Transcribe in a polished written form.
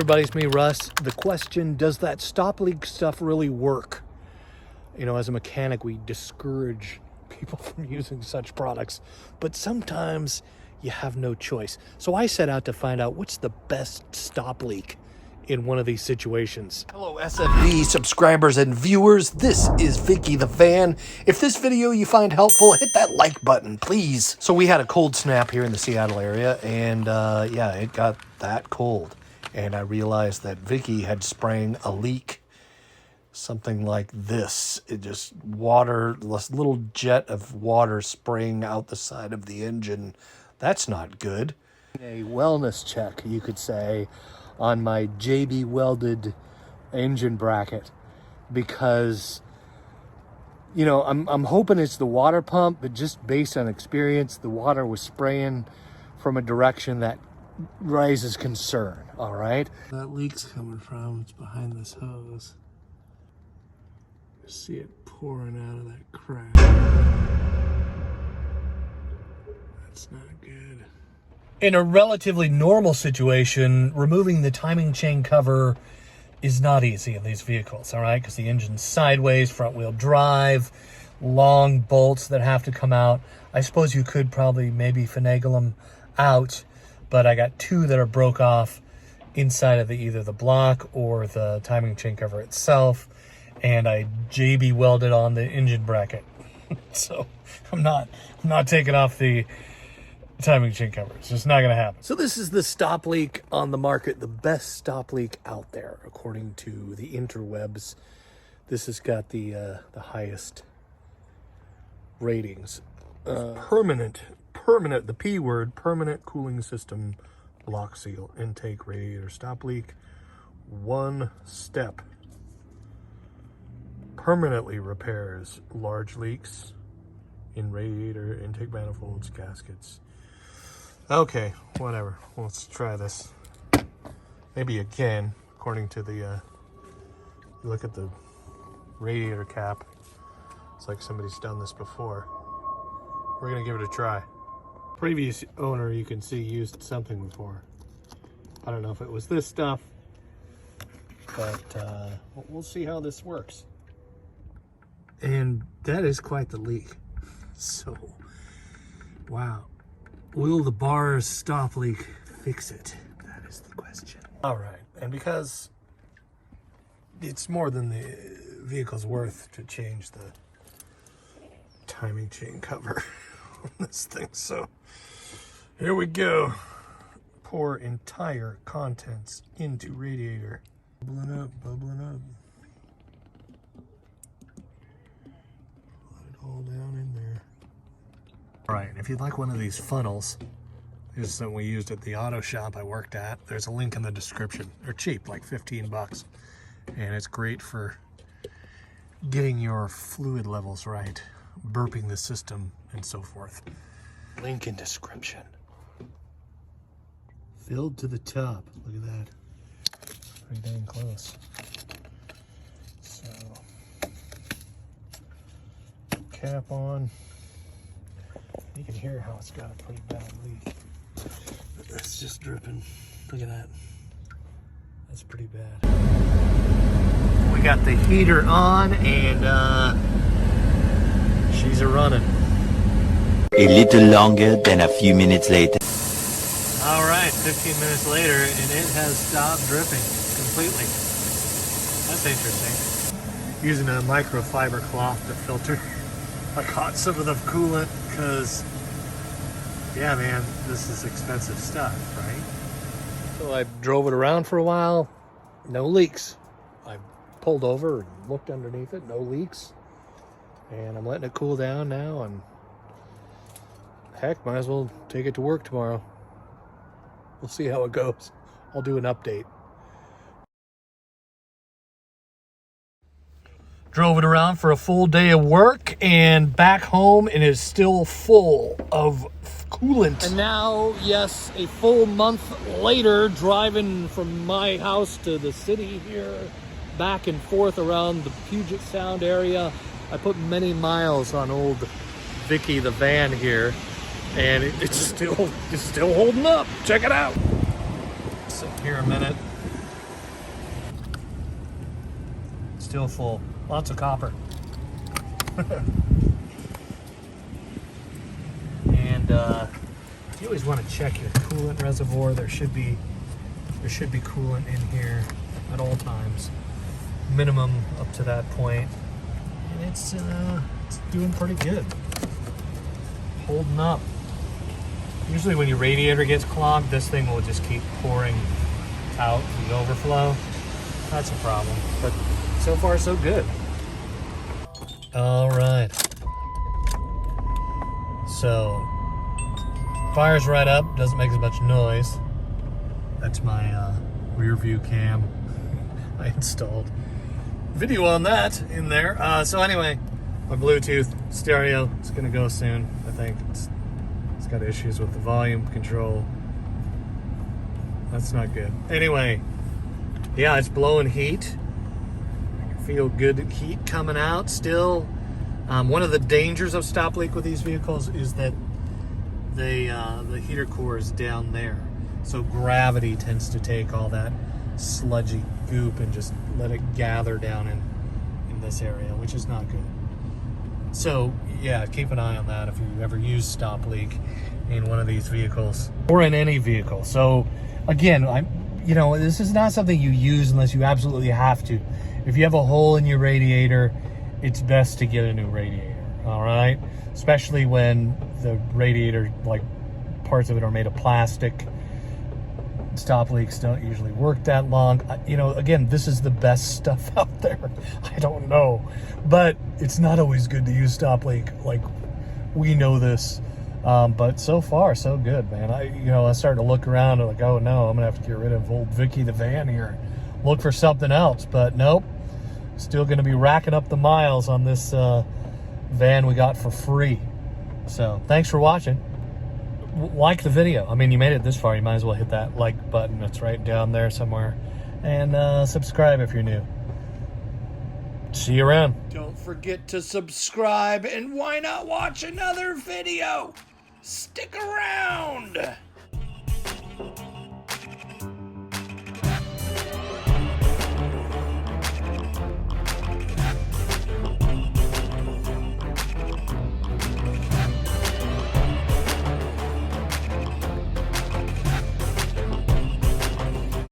Everybody, it's me, Russ. The question, does that stop leak stuff really work? You know, as a mechanic, we discourage people from using such products, but sometimes you have no choice. So I set out to find out what's the best stop leak in one of these situations. Hello, SFV subscribers and viewers. This is Vicky the Van. If this video you find helpful, hit that like button, please. So we had a cold snap here in the Seattle area, and yeah, it got that cold. And I realized that Vicky had spraying a leak. Something like this. It just water, this little jet of water spraying out the side of the engine. That's not good. A wellness check, you could say, on my JB welded engine bracket, because, you know, I'm hoping it's the water pump, but just based on experience, the water was spraying from a direction that raises concern. All right, that leak's coming from, it's behind this hose. See it pouring out of that crack. That's not good. In a relatively normal situation, removing the timing chain cover is not easy in these vehicles, all right? Because the engine's sideways, front wheel drive, long bolts that have to come out. I suppose you could probably maybe finagle them out, but I got two that are broke off inside of either the block or the timing chain cover itself. And I JB welded on the engine bracket. So I'm not taking off the timing chain cover. It's just not gonna happen. So this is the stop leak on the market, the best stop leak out there, according to the interwebs. This has got the highest ratings. Permanent, the P word, permanent cooling system block seal, intake radiator stop leak, 1 step. Permanently repairs large leaks in radiator, intake manifolds, gaskets. Okay, whatever. Let's try this. Maybe again, according to the, look at the radiator cap. It's like somebody's done this before. We're gonna give it a try. Previous owner, you can see, used something before. I don't know if it was this stuff, but we'll see how this works. And that is quite the leak. So, wow. Will the bar's stop leak fix it? That is the question. All right, and because it's more than the vehicle's worth to change the timing chain cover on this thing, so here we go. Pour entire contents into radiator. Bubbling up, bubbling up. All down in there. All right, if you'd like one of these funnels, this is something we used at the auto shop I worked at. There's a link in the description. They're cheap, like 15 bucks. And it's great for getting your fluid levels right, burping the system, and so forth. Link in description. Filled to the top. Look at that. Pretty dang close. So, cap on. You can hear how it's got a pretty bad leak. It's just dripping. Look at that. That's pretty bad. We got the heater on, and she's a-running. A little longer than a few minutes later. All right, 15 minutes later, and it has stopped dripping completely. That's interesting. Using a microfiber cloth to filter. I caught some of the coolant because, yeah, man, this is expensive stuff, right? So I drove it around for a while, no leaks. I pulled over and looked underneath it, no leaks. And I'm letting it cool down now, and heck, might as well take it to work tomorrow. We'll see how it goes. I'll do an update. Drove it around for a full day of work, and back home it is still full of coolant. And now, yes, a full month later, driving from my house to the city here, back and forth around the Puget Sound area. I put many miles on old Vicky the van here, and it's still holding up. Check it out. Sit here a minute. still full. Lots of copper. And you always want to check your coolant reservoir. There should be coolant in here at all times, minimum up to that point, and it's doing pretty good, holding up. Usually when your radiator gets clogged, this thing will just keep pouring out the overflow. That's a problem, but so far so good. All right, so fires right up, doesn't make as much noise. That's my rear view cam I installed. Video on that in there. So anyway, my Bluetooth stereo, it's gonna go soon, I think. It's got issues with the volume control. That's not good. Anyway, yeah, it's blowing heat. I can feel good heat coming out still. One of the dangers of stop leak with these vehicles is that the heater core is down there. So gravity tends to take all that sludgy goop and just let it gather down in this area, which is not good. So yeah, keep an eye on that if you ever use stop leak in one of these vehicles or in any vehicle. So again, this is not something you use unless you absolutely have to. If you have a hole in your radiator, it's best to get a new radiator, all right? Especially when the radiator, like parts of it are made of plastic. Stop leaks don't usually work that long. Again, this is the best stuff out there. I don't know, but it's not always good to use stop leak. Like, we know this, but so far so good, man. I started to look around and like, oh no, I'm gonna have to get rid of old Vicky the van here, look for something else. But nope, still gonna be racking up the miles on this van we got for free. So thanks for watching. Like the video. I mean, you made it this far, you might as well hit that like button. It's right down there somewhere. And subscribe if you're new. See you around. Don't forget to subscribe, and why not watch another video? Stick around.